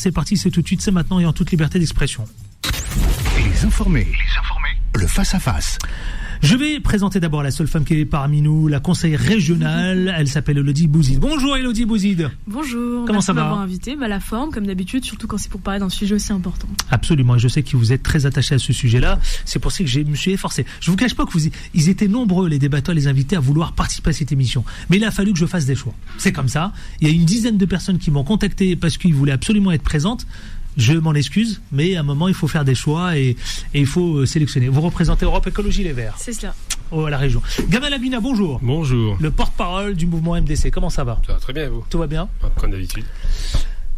C'est parti, c'est tout de suite, c'est maintenant et en toute liberté d'expression. Les informés. Le face-à-face. Je vais présenter d'abord la seule femme qui est parmi nous, la conseillère régionale. Elle s'appelle Elodie Bouzid. Bonjour Elodie Bouzid. Bonjour. Comment ça va ? Merci de m'avoir invité. La forme, comme d'habitude, surtout quand c'est pour parler d'un sujet aussi important. Absolument. Et je sais que vous êtes très attaché à ce sujet-là. C'est pour ça que je me suis efforcé. Je vous cache pas que ils étaient nombreux, les débatteurs, les invités, à vouloir participer à cette émission. Mais il a fallu que je fasse des choix. C'est comme ça. Il y a une dizaine de personnes qui m'ont contacté parce qu'ils voulaient absolument être présentes. Je m'en excuse, mais à un moment, il faut faire des choix et il faut sélectionner. Vous représentez Europe Écologie Les Verts. C'est cela. À la région. Gamal Abina, bonjour. Bonjour. Le porte-parole du mouvement MDC. Comment ça va ? Ça va très bien, et vous ? Tout va bien ? Comme d'habitude.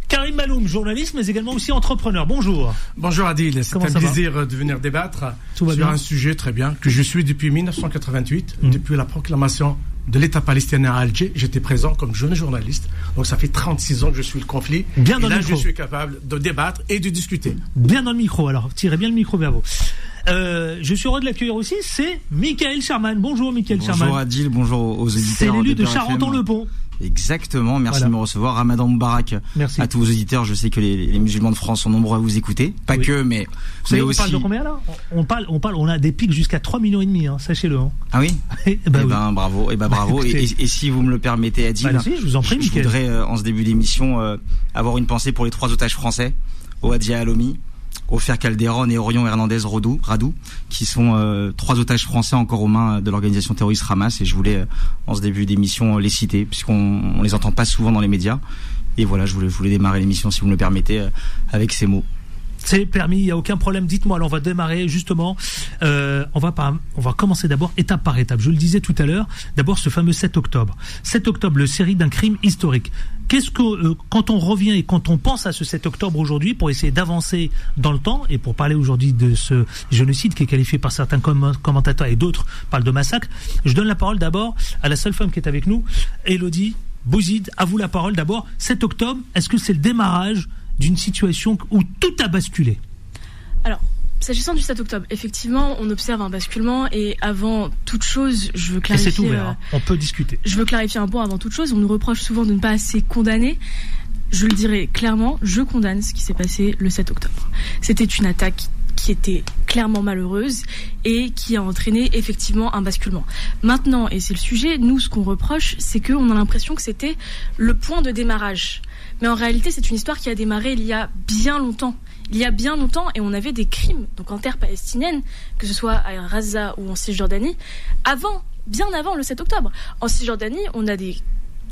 Karim Maloum, journaliste, mais également aussi entrepreneur. Bonjour. Bonjour Adil, c'est un plaisir de venir débattre sur un sujet très bien que je suis depuis 1988, depuis la proclamation de l'État palestinien à Alger. J'étais présent comme jeune journaliste, donc ça fait 36 ans que je suis le conflit. Bien dans et là, le micro. Je suis capable de débattre et de discuter. Bien dans le micro, alors tirez bien le micro vers vous. Je suis heureux de l'accueillir aussi, c'est Michael Sherman. Bonjour Michael Sherman. Bonjour Adil, bonjour aux éditeurs. C'est l'élu de Charenton-le-Pont. Exactement, merci de me recevoir. Ramadan Moubarak à tous vos auditeurs. Je sais que les musulmans de France sont nombreux à vous écouter. Pas que, mais on aussi. parle de combien là ? On a des pics jusqu'à 3,5 millions, sachez-le. Hein. Ah oui. Bravo. Bravo. Et si vous me le permettez, Adil, je vous en prie, je voudrais, en ce début d'émission, avoir une pensée pour les 3 otages français, Ouadia Alomi, Ofer Calderon et Orion Hernandez Radou, qui sont 3 otages français encore aux mains de l'organisation terroriste Hamas. Et je voulais, en ce début d'émission, les citer, puisqu'on les entend pas souvent dans les médias. Et voilà, je voulais démarrer l'émission, si vous me le permettez, avec ces mots. C'est permis, il n'y a aucun problème. Dites-moi, alors on va démarrer justement. On va commencer d'abord étape par étape. Je le disais tout à l'heure, d'abord ce fameux 7 octobre. 7 octobre, le série d'un crime historique. Qu'est-ce que, quand on revient et quand on pense à ce 7 octobre aujourd'hui, pour essayer d'avancer dans le temps, et pour parler aujourd'hui de ce génocide qui est qualifié par certains commentateurs et d'autres parlent de massacre, je donne la parole d'abord à la seule femme qui est avec nous, Elodie Bouzid. À vous la parole d'abord. 7 octobre, est-ce que c'est le démarrage d'une situation où tout a basculé ? Alors, s'agissant du 7 octobre, effectivement, on observe un basculement et avant toute chose, je veux clarifier... Et c'est ouvert, on peut discuter. Je veux clarifier un point avant toute chose. On nous reproche souvent de ne pas assez condamner. Je le dirais clairement, je condamne ce qui s'est passé le 7 octobre. C'était une attaque qui était clairement malheureuse et qui a entraîné effectivement un basculement. Maintenant, et c'est le sujet, nous, ce qu'on reproche, c'est qu'on a l'impression que c'était le point de démarrage. Mais en réalité, c'est une histoire qui a démarré il y a bien longtemps. Et on avait des crimes, donc en terre palestinienne, que ce soit à Gaza ou en Cisjordanie, bien avant le 7 octobre. En Cisjordanie, on a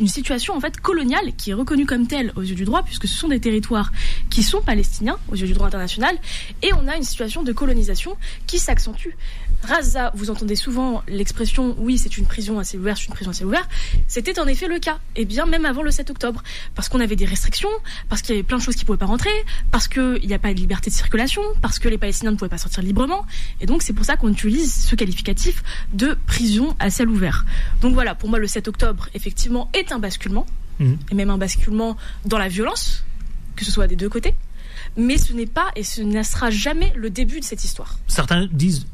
une situation en fait coloniale qui est reconnue comme telle aux yeux du droit, puisque ce sont des territoires qui sont palestiniens aux yeux du droit international, et on a une situation de colonisation qui s'accentue. Gaza, vous entendez souvent l'expression « oui, c'est une prison assez ouverte, c'était en effet le cas, et bien même avant le 7 octobre, parce qu'on avait des restrictions, parce qu'il y avait plein de choses qui ne pouvaient pas rentrer, parce qu'il n'y a pas de liberté de circulation, parce que les Palestiniens ne pouvaient pas sortir librement, et donc c'est pour ça qu'on utilise ce qualificatif de prison à ciel ouvert. Donc voilà, pour moi le 7 octobre, effectivement, est un basculement, et même un basculement dans la violence, que ce soit des deux côtés, mais ce n'est pas et ce ne sera jamais le début de cette histoire. Certains disent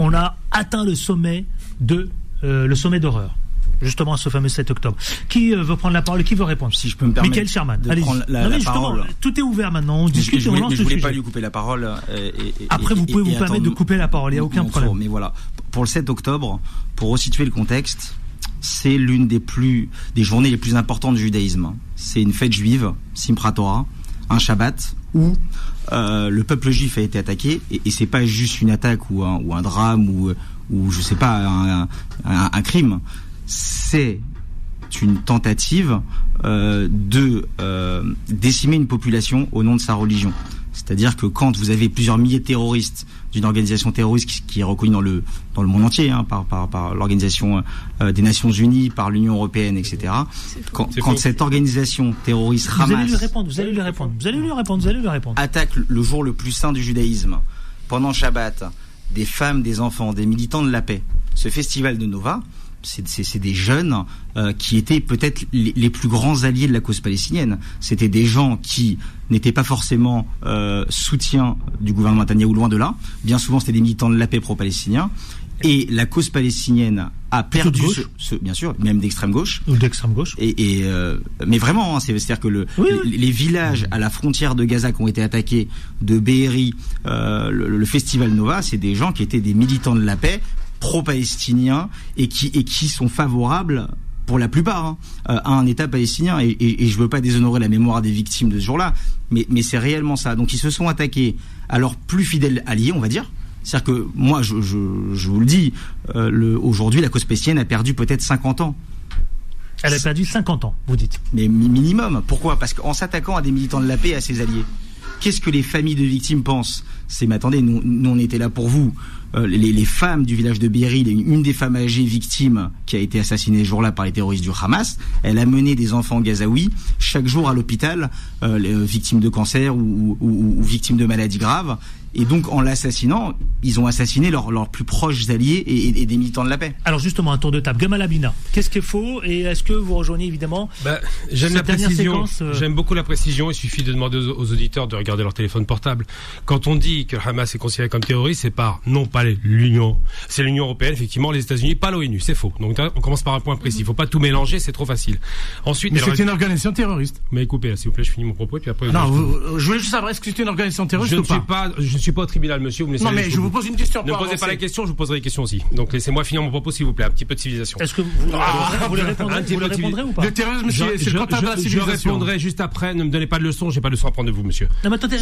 on a atteint le sommet d'horreur, justement à ce fameux 7 octobre. Qui veut prendre la parole et qui veut répondre ? Si je peux me permettre Michael Sherman, de prendre la parole. Tout est ouvert maintenant, on discute et on lance le sujet. Je voulais pas lui couper la parole. Après, vous pouvez vous permettre de couper la parole, il n'y a aucun problème. Mais voilà, pour le 7 octobre, pour resituer le contexte, c'est l'une des journées les plus importantes du judaïsme. C'est une fête juive, Simchat Torah, un Shabbat, où le peuple juif a été attaqué, et c'est pas juste une attaque ou un drame ou je sais pas un crime. C'est une tentative de décimer une population au nom de sa religion. C'est-à-dire que quand vous avez plusieurs milliers de terroristes d'une organisation terroriste qui est reconnue dans le monde entier, par l'organisation des Nations Unies, par l'Union Européenne, etc. Quand cette organisation terroriste Hamas... Vous allez lui répondre. Attaque le jour le plus saint du judaïsme, pendant Shabbat, des femmes, des enfants, des militants de la paix. Ce festival de Nova, c'est des jeunes qui étaient peut-être les plus grands alliés de la cause palestinienne. C'était des gens qui n'étaient pas forcément soutiens du gouvernement Netanyahou, loin de là. Bien souvent, c'était des militants de la paix pro-palestiniens. Et la cause palestinienne a perdu bien sûr, même d'extrême gauche. Ou d'extrême gauche. Mais vraiment, hein, c'est-à-dire que les villages à la frontière de Gaza qui ont été attaqués, de Be'eri, le festival Nova, c'est des gens qui étaient des militants de la paix, pro-palestiniens, et qui sont favorables, pour la plupart, à un État palestinien. Et je veux pas déshonorer la mémoire des victimes de ce jour-là, mais c'est réellement ça. Donc ils se sont attaqués à leurs plus fidèles alliés, on va dire. C'est-à-dire que moi, je vous le dis, aujourd'hui, la cause palestinienne a perdu peut-être 50 ans. Elle a perdu 50 ans, vous dites. Mais minimum. Pourquoi ? Parce qu'en s'attaquant à des militants de la paix et à ses alliés, qu'est-ce que les familles de victimes pensent ? Mais attendez, nous on était là pour vous. Les femmes du village de Be'eri, une des femmes âgées victimes qui a été assassinée ce jour-là par les terroristes du Hamas, elle a mené des enfants gazaouis chaque jour à l'hôpital, victimes de cancer ou victimes de maladies graves. Et donc, en l'assassinant, ils ont assassiné leurs plus proches alliés et des militants de la paix. Alors justement, un tour de table. Gamal Abina, qu'est-ce qu'il faut et est-ce que vous rejoignez évidemment j'aime la précision. J'aime beaucoup la précision. Il suffit de demander aux auditeurs de regarder leur téléphone portable. Quand on dit que le Hamas est considéré comme terroriste, c'est non pas l'Union, c'est l'Union européenne, effectivement, les États-Unis, pas l'ONU. C'est faux. Donc on commence par un point précis. Il faut pas tout mélanger, c'est trop facile. Ensuite, mais c'est une organisation terroriste. Mais coupez, s'il vous plaît, je finis mon propos et puis après. Non, je voulais juste savoir est-ce que c'est une organisation terroriste ou pas. Je ne suis pas au tribunal, monsieur. Vous me laissez non, mais je vous pose une question. Ne posez pas la question, je vous poserai des questions aussi. Donc laissez-moi finir mon propos, s'il vous plaît. Un petit peu de civilisation. Est-ce que vous le répondrez ou pas? Le terrorisme, c'est le contraire de la civilisation. Je répondrai juste après. Ne me donnez pas de leçons. J'ai pas de leçons à prendre de vous, monsieur. Non, mais attendez,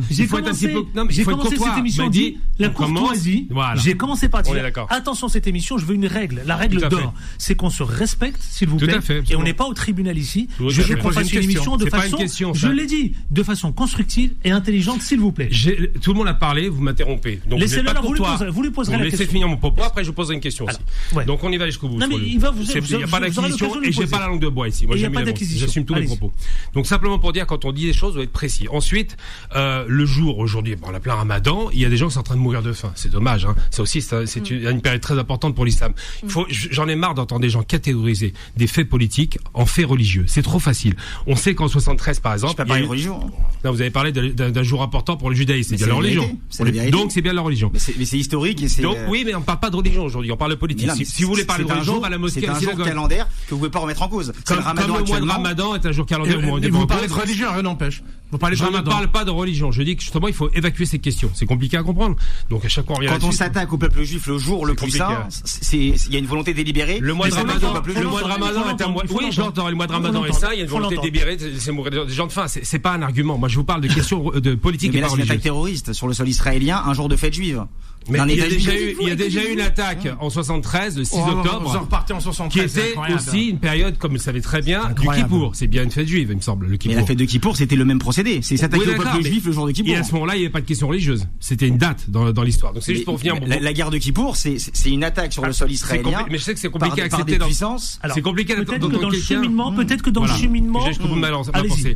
j'ai commencé cette émission dit la courtoisie. J'ai commencé par dire attention, cette émission, je veux une règle. La règle d'or, c'est qu'on se respecte, s'il vous plaît, et on n'est pas au tribunal ici. Je veux qu'on fasse une émission de façon, je l'ai dit, de façon constructive et intelligente, s'il vous plaît. Tout le monde a parlé, vous m'interrompez. Donc laissez-le là, vous lui poserez la question. Laissez finir mon propos, après je vous poserai une question aussi. Donc on y va jusqu'au bout. Non, mais il n'y a pas d'acquisition et j'ai pas la langue de bois ici. Moi j'assume tous mes propos. Donc simplement pour dire, quand on dit des choses, on doit être précis. Ensuite, le jour aujourd'hui, on a plein Ramadan, il y a des gens qui sont en train de mourir de faim. C'est dommage, hein. Ça aussi, c'est une période très importante pour l'islam. J'en ai marre d'entendre des gens catégoriser des faits politiques en faits religieux. C'est trop facile. On sait qu'en 73, par exemple, je pas parler de religion. Non, vous avez parlé d'un jour important pour le judaïsme. C'est bien la religion. Donc c'est bien la religion. Mais c'est historique et c'est. Donc oui, mais on parle pas de religion aujourd'hui. On parle de politique. Si vous voulez parler de religion, on va à la mosquée. C'est un jour calendaire que vous pouvez pas remettre en cause. Comme le mois de Ramadan est un jour calendaire. Vous parlez de religion, rien n'empêche. Je ne parle pas de religion. Je dis que justement, il faut évacuer ces questions. C'est compliqué à comprendre. Donc à chaque fois, on revient. Quand on s'attaque au peuple juif le jour le plus saint, il y a une volonté délibérée. Le mois de Ramadan est un mois. Oui, j'entends. Le mois de Ramadan est ça. Il y a une volonté délibérée de laisser mourir des gens de faim. C'est pas un argument. Moi, je vous parle de questions de politique et pas religieuse. Mais là, c'est une attaque terroriste sur le sol israélien, un jour de fête juive. Mais il y a déjà eu une attaque en 73, le 6 octobre, qui était aussi une période, comme vous le savez très bien, du Kippour. C'est bien une fête juive, il me semble, le Kippour. Mais la fête de Kippour, c'était le même procédé. C'est s'attaquer au peuple juif le jour de Kippour. Et à ce moment-là, il n'y avait pas de question religieuse. C'était une date dans l'histoire. Donc c'est juste pour finir. La guerre de Kippour, c'est une attaque sur le sol israélien. Mais je sais que c'est compliqué à accepter dans c'est compliqué d'entendre dans le cheminement. Peut-être que dans le cheminement.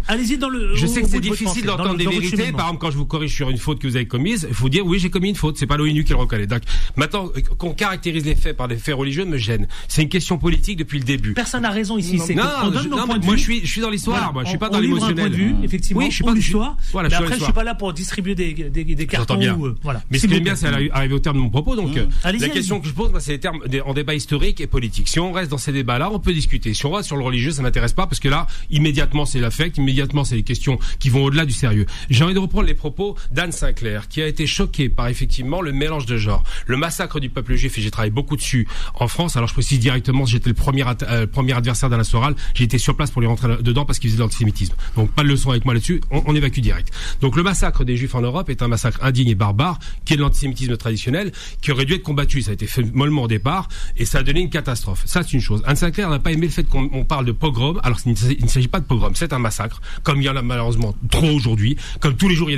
Allez-y dans le. Je sais que c'est difficile d'entendre des vérités. Par exemple, quand je vous corrige sur une faute que vous avez commise, il faut dire oui, j'ai commis une faute. C'est pas l'ONU qui le reconnaît. Maintenant, qu'on caractérise les faits par des faits religieux me gêne. C'est une question politique depuis le début. Personne n'a raison ici. Moi, je suis dans l'histoire. Moi, je suis pas dans l'émotionnel. Effectivement. Oui, je suis pas l'histoire. Mais après, je suis pas là pour distribuer des cartons. Voilà. Mais ce qui est bien, c'est arriver au terme de mon propos. Donc, la question que je pose, c'est les termes en débat historique et politique. Si on reste dans ces débats-là, on peut discuter. Si on va sur le religieux, ça m'intéresse pas parce que là, immédiatement, c'est l'affect. Immédiatement, c'est les questions qui vont au-delà du sérieux. J'ai envie de reprendre les propos d'Anne Sinclair, qui a été choquée par effectivement le mélange de genres. Le massacre du peuple juif, et j'ai travaillé beaucoup dessus en France. Alors je précise directement, j'étais le premier adversaire d'Alain Soral. J'ai été sur place pour les rentrer dedans parce qu'il faisait de l'antisémitisme. Donc pas de leçon avec moi là-dessus, on évacue direct. Donc le massacre des juifs en Europe est un massacre indigne et barbare, qui est de l'antisémitisme traditionnel, qui aurait dû être combattu. Ça a été fait mollement au départ, et ça a donné une catastrophe. Ça, c'est une chose. Anne Sinclair n'a pas aimé le fait qu'on parle de pogrom, alors qu'il ne s'agit pas de pogrom, c'est un massacre, comme il y en a malheureusement trop aujourd'hui, comme tous les jours il y a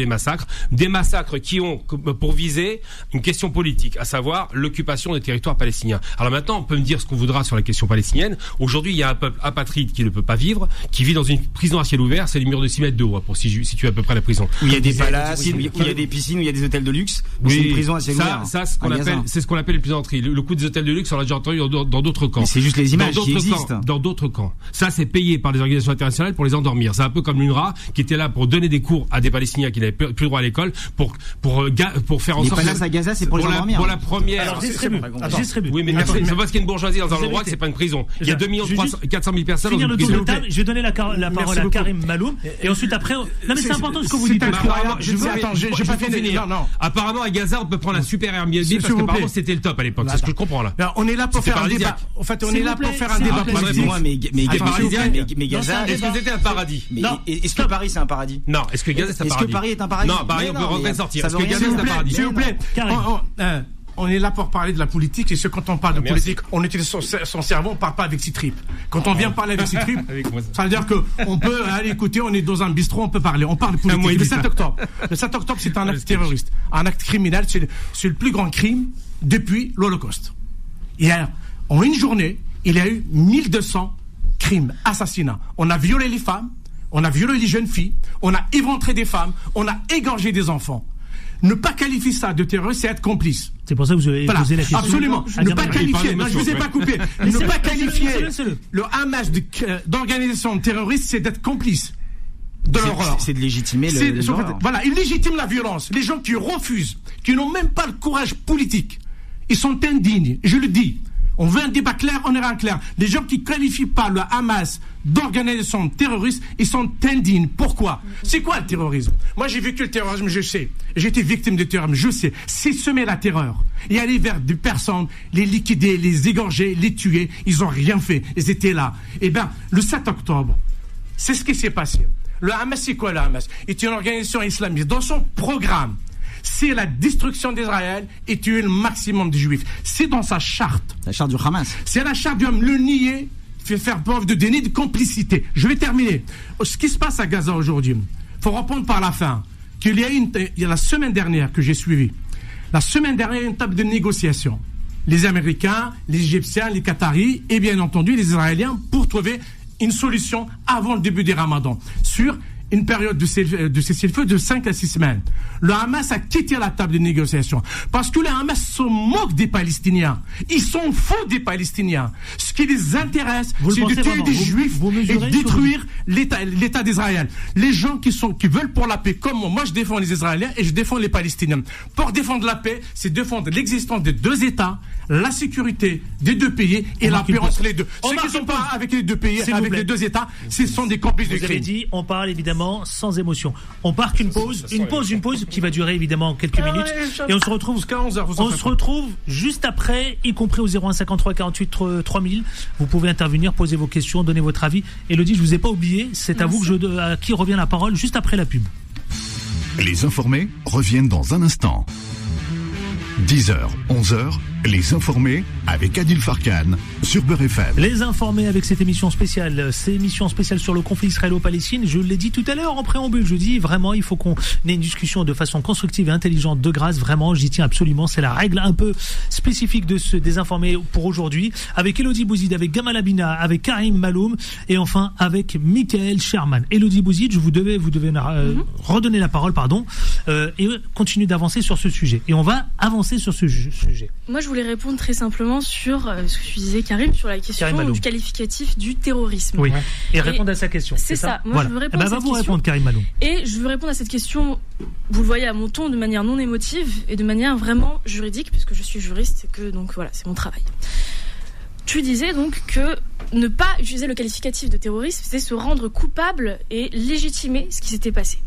des massacres qui ont pour viser une question politique, à savoir l'occupation des territoires palestiniens. Alors maintenant, on peut me dire ce qu'on voudra sur la question palestinienne. Aujourd'hui, il y a un peuple apatride qui ne peut pas vivre, qui vit dans une prison à ciel ouvert, c'est les murs de 6 mètres de haut, pour situer à peu près la prison. Où il y a des palaces, où il y a des piscines, où il y a des hôtels de luxe, c'est une prison à ciel ouvert. C'est ce qu'on appelle les plaisanteries. Le coût des hôtels de luxe, on l'a déjà entendu dans d'autres camps. Mais c'est juste les images qui existent. Dans d'autres camps. Ça, c'est payé par les organisations internationales pour les endormir. C'est un peu comme l'UNRWA, qui était là pour donner des cours à des Palestiniens qui n'avaient plus droit à l'école, pour faire en sorte. Les palaces à Gaza, Gaza, c'est pour les endormir. Pour la première. Alors, distribue. Oui, mais c'est parce qu'il y a une bourgeoisie dans un endroit que c'est pas une prison. Il y a 2 400 000 personnes dans une prison. Je vais donner la parole à Karim Maloum et ensuite après. Non mais c'est important ce que vous dites. J'ai pas fini. Apparemment à Gaza, on peut prendre un super Airbnb parce qu'apparemment c'était le top à l'époque. C'est ce que je comprends là. On est là pour faire un débat. En fait, on est là pour faire un débat politique. Mais Gaza, est-ce que c'était un paradis? Est-ce que Paris c'est un paradis? Non. Est-ce que Gaza c'est un paradis? Est-ce que Paris est un paradis? Non, Paris on peut rentrer et sortir. Est-ce que Gaza c'est un paradis? S'il vous plaît. On est là pour parler de la politique, et quand on parle de politique, on utilise son cerveau, on ne parle pas avec ses tripes. Quand on vient parler avec ses tripes, ça veut dire qu'on peut aller écouter, on est dans un bistrot, on peut parler. On parle de politique. Le 7 octobre, c'est un acte terroriste, un acte criminel, c'est le plus grand crime depuis l'Holocauste. Hier, en une journée, il y a eu 1200 crimes, assassinats. On a violé les femmes, on a violé les jeunes filles, on a éventré des femmes, on a égorgé des enfants. Ne pas qualifier ça de terroriste, c'est être complice. C'est pour ça que vous avez posé la question. Absolument. Ne pas qualifier. Non, je vous ai pas coupé. Ne pas qualifier le Hamas d'organisation terroriste, c'est d'être complice de l'horreur. C'est de légitimer l'horreur. Voilà, ils légitiment la violence. Les gens qui refusent, qui n'ont même pas le courage politique, ils sont indignes. Je le dis. On veut un débat clair, on ira clair. Les gens qui ne qualifient pas le Hamas d'organisation terroriste, ils sont indignes. Pourquoi? C'est quoi le terrorisme? Moi, j'ai vécu le terrorisme, je sais. J'ai été victime de terrorisme, je sais. C'est semer la terreur. Et aller vers des personnes, les liquider, les égorger, les tuer. Ils n'ont rien fait. Ils étaient là. Eh bien, le 7 octobre, c'est ce qui s'est passé. Le Hamas, c'est quoi le Hamas? C'est une organisation islamiste. Dans son programme, c'est la destruction d'Israël et tuer le maximum de juifs. C'est dans sa charte. La charte du Hamas. C'est la charte du Hamas. Le nier fait faire preuve de déni de complicité. Je vais terminer. Ce qui se passe à Gaza aujourd'hui, il faut reprendre par la fin. Il y a la semaine dernière que j'ai suivi. La semaine dernière, il y a une table de négociation. Les Américains, les Égyptiens, les Qataris et bien entendu les Israéliens pour trouver une solution avant le début des Ramadans sur une période de cessez-le-feu de 5 à 6 semaines. Le Hamas a quitté la table de négociation parce que le Hamas se moque des Palestiniens. Ils sont fous des Palestiniens. Ce qui les intéresse, c'est de tuer des Juifs et de détruire l'État d'Israël. Les gens qui veulent pour la paix, comme moi je défends les Israéliens et je défends les Palestiniens. Pour défendre la paix, c'est défendre l'existence des deux États, la sécurité des deux pays et la paix entre les deux. Ceux qui ne sont pas avec les deux pays, avec les deux États, ce sont des complices de crime. Vous avez dit, on parle évidemment sans émotion. On marque une pause qui va durer évidemment quelques minutes et on se retrouve jusqu'à 11h. On se retrouve juste après, y compris au 01 53 48 3000. Vous pouvez intervenir, poser vos questions, donner votre avis. Élodie, je vous ai pas oublié, c'est à vous à qui revient la parole juste après la pub. Les informés reviennent dans un instant. 10h, 11h, les informés avec Adil Farkan sur Beurre FM. Les informés avec cette émission spéciale sur le conflit israélo-palestinien. Je l'ai dit tout à l'heure en préambule, je dis vraiment il faut qu'on ait une discussion de façon constructive et intelligente, de grâce, vraiment j'y tiens absolument, c'est la règle un peu spécifique des informés pour aujourd'hui, avec Elodie Bouzid, avec Gamal Abina, avec Karim Maloum et enfin avec Michael Sherman. Elodie Bouzid, vous devez redonner la parole, et continuer d'avancer sur ce sujet. Et on va avancer sur ce sujet. Moi, je voulais répondre très simplement sur ce que tu disais, Karim, sur la question du qualificatif du terrorisme. Oui. Et répondre à sa question. C'est ça. Moi, je veux répondre à cette question. Répondre, Karim Maloum. Et je veux répondre à cette question, vous le voyez à mon ton, de manière non émotive et de manière vraiment juridique, puisque je suis juriste et que, donc voilà, c'est mon travail. Tu disais donc que ne pas utiliser le qualificatif de terrorisme, c'est se rendre coupable et légitimer ce qui s'était passé.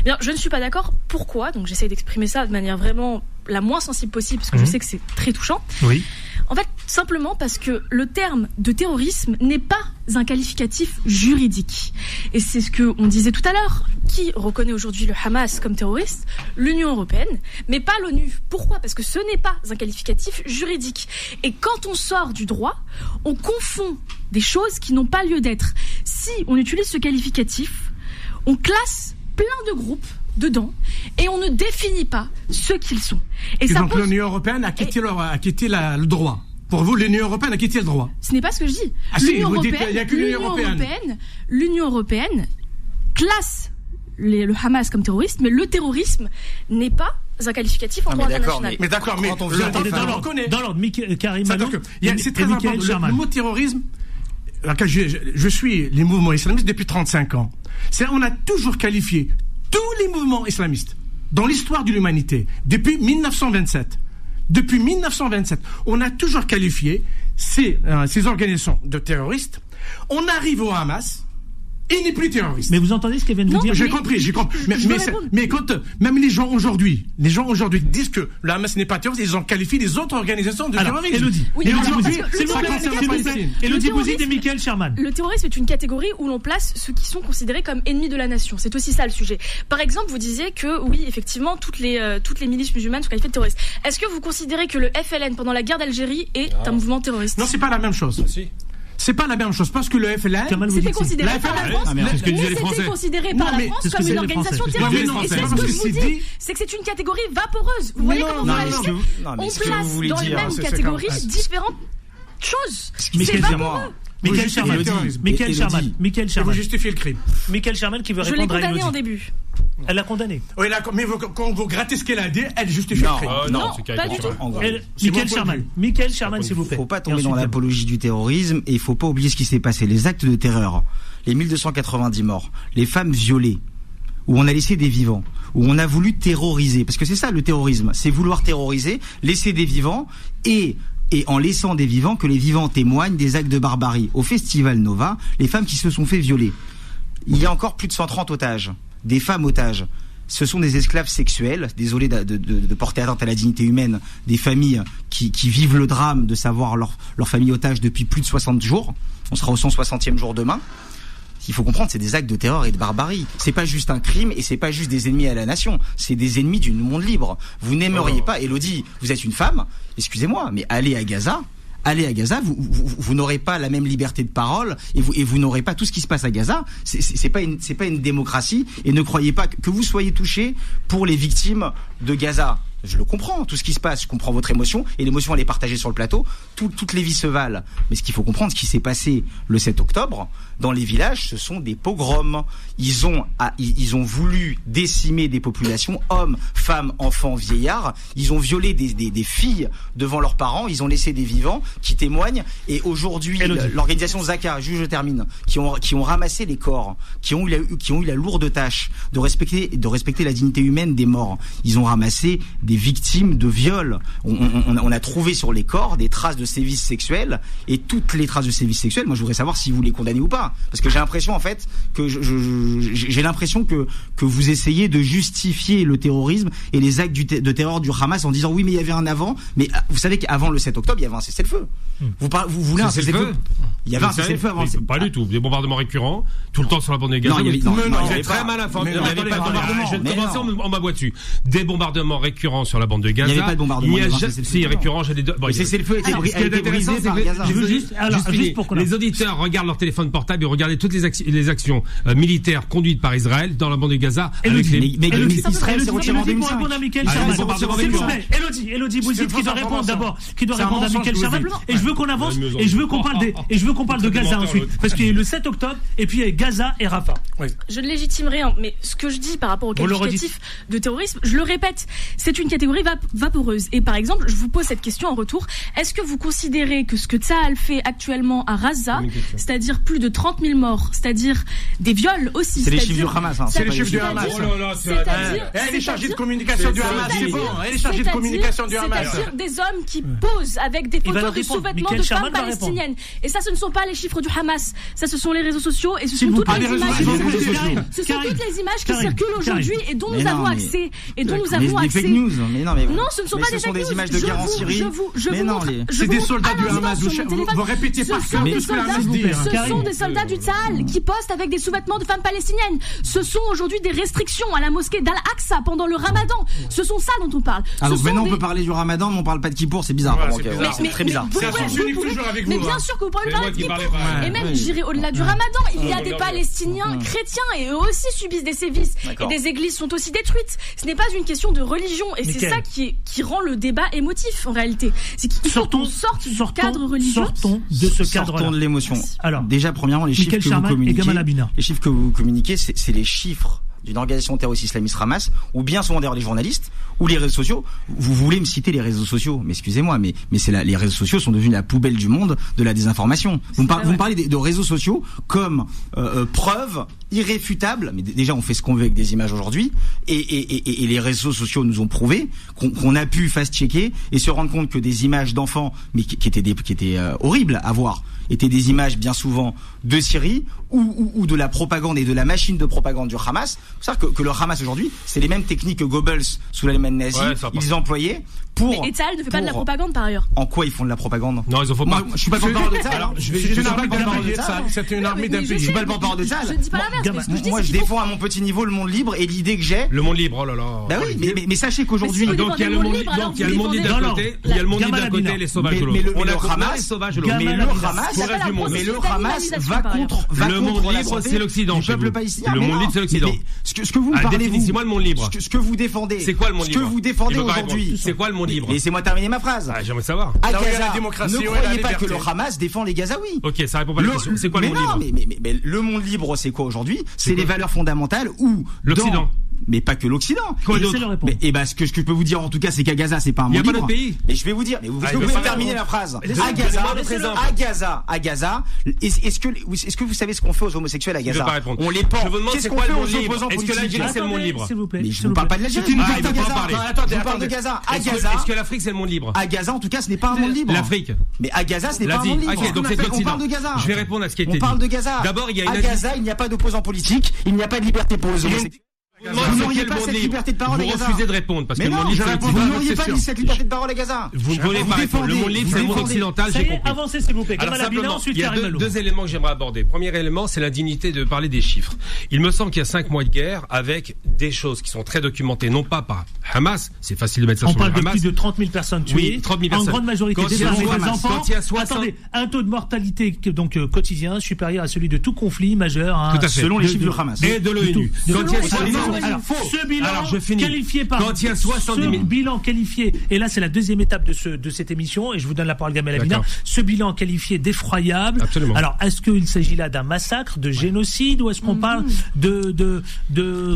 Bien, je ne suis pas d'accord. Pourquoi? Donc j'essaie d'exprimer ça de manière vraiment la moins sensible possible, parce que je sais que c'est très touchant. Oui. En fait, simplement parce que le terme de terrorisme n'est pas un qualificatif juridique. Et c'est ce qu'on disait tout à l'heure. Qui reconnaît aujourd'hui le Hamas comme terroriste? L'Union européenne, mais pas l'ONU. Pourquoi? Parce que ce n'est pas un qualificatif juridique. Et quand on sort du droit, on confond des choses qui n'ont pas lieu d'être. Si on utilise ce qualificatif, on classe plein de groupes dedans et on ne définit pas ce qu'ils sont. Et ça donc l'Union européenne a quitté le droit. Pour vous, l'Union européenne a quitté le droit. Ce n'est pas ce que je dis. L'Union européenne classe le Hamas comme terroriste, mais le terrorisme n'est pas un qualificatif en droit international. Mais d'accord, mais dans l'ordre, Karim Maloum, c'est très important. Le mot terrorisme, je suis les mouvements islamistes depuis 35 ans. On a toujours qualifié tous les mouvements islamistes dans l'histoire de l'humanité, depuis 1927, Depuis 1927, on a toujours qualifié ces organisations de terroristes. On arrive au Hamas. Il n'est plus terroriste. Mais vous entendez ce qu'elle vient de vous dire? J'ai compris. Mais quand même les gens aujourd'hui disent que le Hamas n'est pas terroriste, ils ont qualifié les autres organisations de terrorisme. Elodie. Oui, Elodie Bouzid et Michael Sherman. Le terrorisme est une catégorie où l'on place ceux qui sont considérés comme ennemis de la nation. C'est aussi ça le sujet. Par exemple, vous disiez que oui, effectivement, toutes les milices musulmanes sont qualifiées de terroristes. Est-ce que vous considérez que le FLN pendant la guerre d'Algérie est un mouvement terroriste? Non, c'est pas la même chose. C'est pas la même chose parce que le FLN c'était considéré par la France, c'était considéré par la France comme une organisation terroriste. Et c'est ce que je vous dis, c'est que c'est une catégorie vaporeuse. Vous voyez comment vous réagissez? On place dans la même catégorie différentes choses. C'est vaporeux. Michael Sherman. Vous justifiez le crime. Michael Sherman qui veut répondre à Elodie. Je l'ai condamné en début. Elle l'a condamné. Oui, mais quand vous grattez ce qu'elle a dit, elle justifie le crime. Non, pas du tout. Michael Sherman, s'il vous plaît. Il ne faut pas tomber dans l'apologie du terrorisme et il ne faut pas oublier ce qui s'est passé. Les actes de terreur, les 1290 morts, les femmes violées, où on a laissé des vivants, où on a voulu terroriser. Parce que c'est ça le terrorisme, c'est vouloir terroriser, laisser des vivants et en laissant des vivants, que les vivants témoignent des actes de barbarie. Au Festival Nova, les femmes qui se sont fait violer. Il y a encore plus de 130 otages, des femmes otages. Ce sont des esclaves sexuels, désolé de porter atteinte à la dignité humaine, des familles qui vivent le drame de savoir leur famille otage depuis plus de 60 jours. On sera au 160e jour demain. Il faut comprendre, c'est des actes de terreur et de barbarie. C'est pas juste un crime et c'est pas juste des ennemis à la nation. C'est des ennemis du monde libre. Vous n'aimeriez pas, Elodie, vous êtes une femme, excusez-moi, mais allez à Gaza, vous n'aurez pas la même liberté de parole et vous n'aurez pas tout ce qui se passe à Gaza. C'est pas une démocratie et ne croyez pas que vous soyez touchés pour les victimes de Gaza. Je le comprends, tout ce qui se passe, je comprends votre émotion, et l'émotion elle est partagée sur le plateau, toutes les vies se valent. Mais ce qu'il faut comprendre, ce qui s'est passé le 7 octobre, dans les villages, ce sont des pogroms. Ils ont voulu décimer des populations, hommes, femmes, enfants, vieillards. Ils ont violé des filles devant leurs parents, ils ont laissé des vivants qui témoignent, et aujourd'hui, l'organisation Zaka, je termine, qui ont ramassé les corps, qui ont eu la lourde tâche de respecter la dignité humaine des morts. Ils ont ramassé des victimes de viol. On a trouvé sur les corps des traces de sévices sexuels, et toutes les traces de sévices sexuels, moi je voudrais savoir si vous les condamnez ou pas, parce que j'ai l'impression en fait que j'ai l'impression que vous essayez de justifier le terrorisme et les actes de terror du Hamas en disant oui mais il y avait un avant, mais vous savez qu'avant le 7 octobre il y avait un cessez-le-feu. Vous voulez un cessez-le-feu? Il y avait un cessez-le-feu avant. Pas du tout. Des bombardements récurrents tout le temps sur la bande de Gaza. Non, il très mal informé. Il n'y avait pas de bombardement. Je commençais on m'aboie dessus. Des bombardements récurrents sur la bande de Gaza. Il n'y avait pas de bombardement. Si, récurrent, j'ai des deux. Le cessez-le-feu a été brisé par Gaza. Je veux juste pour qu'on les auditeurs regardent leur téléphone portable et regardent toutes les actions militaires conduites par Israël dans la bande de Gaza. Mais Israël s'est retiré en 2005. Elodie Bouzid qui doit répondre d'abord, à Michael Sherman. Et je veux qu'on avance et je veux qu'on parle de Gaza ensuite, parce qu'il y a le 7 octobre et puis il y a Gaza et Rafah. Je ne légitime rien, mais ce que je dis par rapport au qualificatif de terrorisme, je le répète, c'est une catégorie vaporeuse. Et par exemple, je vous pose cette question en retour. Est-ce que vous considérez que ce que Tsahal fait actuellement à Raza, c'est-à-dire plus de 30 000 morts, c'est-à-dire des viols aussi, c'est les chiffres du Hamas. C'est les chiffres du Hamas. Elle est chargée de communication du Hamas. C'est bon. Elle est chargée de communication du Hamas. C'est-à-dire des hommes qui posent avec des photos de sous-vêtements de femmes palestiniennes. Et ça, ce ne sont pas les chiffres du Hamas. Ça, ce sont les réseaux sociaux et ce sont toutes les images. Ce sont toutes les images qui circulent aujourd'hui et dont nous avons accès. Des fake news. Non, ce ne sont pas des fake news. Ce sont des images de guerre en Syrie. C'est des soldats du Hamas. Vous répétez pas ça. Ce sont des soldats du Tsahal qui postent avec des sous-vêtements de femmes palestiniennes. Ce sont aujourd'hui des restrictions à la mosquée d'Al-Aqsa pendant le Ramadan. Ce sont ça dont on parle. Donc maintenant on peut parler du Ramadan, mais on parle pas de Kippour, c'est bizarre. C'est très bizarre. Mais bien sûr que vous pouvez parler de Kippour. Et même, j'irai au-delà du Ramadan. Il y a des Palestiniens chrétiens et eux aussi subissent des sévices. Et des églises sont aussi détruites. Ce n'est pas une question de religion. Et c'est ça qui rend le débat émotif en réalité. C'est qu'il faut qu'on sorte du cadre religieux. Sortons de ce cadre-là. Sortons de l'émotion. Alors, déjà, premièrement, les chiffres que vous communiquez, c'est les chiffres d'une organisation terroriste islamiste Hamas, ou bien souvent d'ailleurs les journalistes, ou les réseaux sociaux. Vous voulez me citer les réseaux sociaux, mais excusez-moi, mais les réseaux sociaux sont devenus la poubelle du monde de la désinformation. Vous me parlez de réseaux sociaux comme preuve irréfutable, mais déjà on fait ce qu'on veut avec des images aujourd'hui, et les réseaux sociaux nous ont prouvé qu'on a pu fast-checker et se rendre compte que des images d'enfants, mais qui étaient horribles à voir, étaient des images bien souvent de Syrie ou de la propagande et de la machine de propagande du Hamas. C'est ça que le Hamas aujourd'hui, c'est les mêmes techniques que Goebbels sous l'Allemagne nazie, ils employaient pour. Mais Tzahal ne fait pas de la propagande par ailleurs. En quoi ils font de la propagande? Non, ils en font pas. Je suis pas le porte-parole de Tzahal. Alors, c'est une armée d'un pays. Je suis pas le porte-parole de Tzahal. Je dis pas l'inverse. Moi, je défends à mon petit niveau le monde libre et l'idée que j'ai. Le monde libre, oh là là. Bah oui, mais sachez qu'aujourd'hui. Donc il y a le monde libre d'un côté, il y a le monde libre d'un côté, les sauvages de l'autre. On a le Hamas, les sauvages de l'autre. Mais le Hamas va contre le monde libre, c'est l'Occident. Le peuple palestinien. Le monde libre, c'est l'Occident. Ce que vous me parlez, définissez-moi le monde libre. Ce que vous défendez. C'est quoi le monde libre? Ce que vous défendez aujourd'hui. C'est quoi le monde libre? Laissez-moi terminer ma phrase. J'aimerais savoir. À Gaza, ne croyez pas que le Hamas défend les Gazaouis. Ok, ça répond pas à la question. C'est quoi le monde libre? Mais le monde libre, c'est quoi aujourd'hui? C'est les valeurs fondamentales où l'Occident. Mais pas que l'Occident. Quoi d'autre? Ce que je peux vous dire en tout cas, c'est qu'à Gaza, c'est pas un monde libre. Il y a pas d'autre pays. Mais je vais vous dire, mais vous pouvez terminer la phrase. À Gaza, est-ce que vous savez ce qu'on fait aux homosexuels à Gaza? Je vais pas répondre. On les pend. Je vous demande c'est quoi le monde libre? Est-ce que l'Algérie c'est le monde libre? Mais je ne parle pas de l'Algérie. Je vous parle de Gaza. À Gaza. Est-ce que l'Afrique c'est le monde libre? À Gaza, en tout cas, ce n'est pas un monde libre. L'Afrique. Mais à Gaza, ce n'est pas un monde libre. Ok, donc c'est l'Occident. On parle de Gaza. Je vais répondre à ce qui a été dit. On parle de Gaza. D'abord, il y a à Gaza, il n'y a pas d'opposants politiques, il n'y a pas de liberté pour les homosexuels. Vous n'auriez pas cette liberté de parole à Gaza. Vous refusez de répondre parce que le monde libre, vous n'auriez pas cette liberté de parole à Gaza. Vous ne voulez pas répondre. Le monde libre, c'est le monde occidental, j'ai compris. Avancez s'il vous plaît. Alors simplement, il y a deux éléments que j'aimerais aborder. Premier élément, c'est l'indignité de parler des chiffres. Il me semble qu'il y a 5 mois de guerre avec des choses qui sont très documentées, non pas par Hamas, c'est facile de mettre ça sur le Hamas. On parle de plus de 30 000 personnes tuées. Oui, 30 000 personnes. En grande majorité des femmes et des enfants. Quand il y a 60... Attendez, un taux de mortalité donc quotidien supérieur à celui de tout conflit majeur. Tout à fait. Selon les chiffres du Hamas. Et de l'ONU. Quand il y a ce bilan qualifié par quand il y a 70 000 bilan qualifié, et là c'est la deuxième étape de cette émission, et je vous donne la parole Gamel Amina. Ce bilan qualifié d'effroyable. Absolument. Alors est-ce qu'il s'agit là d'un massacre, de génocide, ou est-ce qu'on parle de